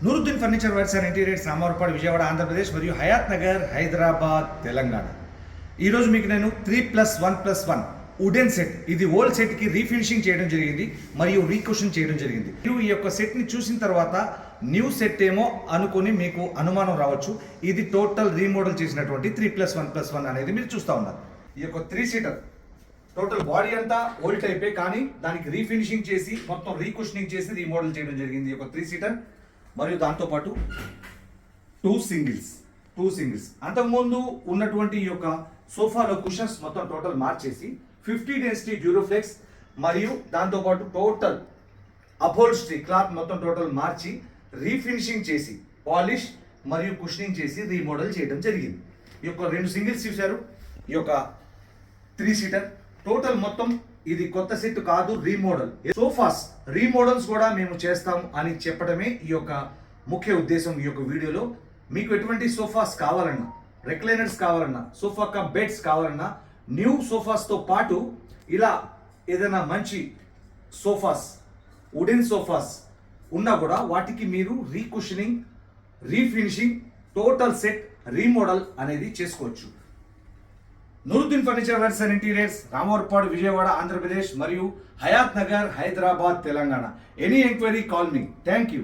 Nooruddin furniture works and interiors Ramavarapadu Vijayawada Andhra Pradesh మరియు హయాత్ నగర్ హైదరాబాద్ తెలంగాణ. ఈరోజు మీకు నేను 3+1+1 వుడెన్ సెట్, ఇది ఓల్డ్ సెట్కి రీఫినిషింగ్ చేయడం జరిగింది మరియు రీకుషన్ చేయడం జరిగింది. మీరు ఈ యొక్క సెట్ని చూసిన తర్వాత న్యూ సెట్ ఏమో అనుకుని మీకు అనుమానం రావచ్చు. ఇది టోటల్ రీమోడల్ చేసినటువంటి 3+1+1 అనేది మీరు చూస్తూ ఉన్నారు. ఈ యొక్క 3 సీటర్ టోటల్ బాడీ అంతా ఓల్డ్ టైపే, కానీ దానికి రీఫినిషింగ్ చేసి మొత్తం రీకుషనింగ్ చేసి రీమోడల్ చేయడం జరిగింది. ఈ యొక్క 3 సీటర్ మరియు దాంతోపాటు 2 సింగిల్స్. అంతకుముందు ఉన్నటువంటి ఈ యొక్క సోఫాలో కుషన్స్ మొత్తం టోటల్ మార్చేసి 50 డెన్సిటీ డ్యూరోఫ్లెక్స్ మరియు దాంతోపాటు టోటల్ అప్హోల్స్ట్రీ క్లాత్ మొత్తం టోటల్ మార్చి రీఫినిషింగ్ చేసి పాలిష్ మరియు కుషనింగ్ చేసి రీమోడల్ చేయడం జరిగింది. ఈ యొక్క 2 సింగిల్స్ చూశారు, ఈ యొక్క 3 సీటర్ టోటల్ మొత్తం ఇది కొత్త సెట్ కాదు, రీమోడల్. సోఫాస్ రీమోడల్స్ కూడా మేము చేస్తాం అని చెప్పడమే ఈ యొక్క ముఖ్య ఉద్దేశం. ఈ యొక్క వీడియోలో మీకు ఎటువంటి సోఫాస్ కావాలన్నా, రెక్లైనర్స్ కావాలన్నా, సోఫా కమ్ బెడ్స్ కావాలన్నా, న్యూ సోఫాస్తో పాటు ఇలా ఏదైనా మంచి సోఫాస్, వుడెన్ సోఫాస్ ఉన్నా కూడా వాటికి మీరు recushioning, refinishing, total set remodel అనేది చేసుకోవచ్చు. Nooruddin furniture works and interiors Ramavarapadu Vijayawada Andhra Pradesh మరియు Hayath Nagar Hyderabad Telangana. Any enquiry call me. Thank you.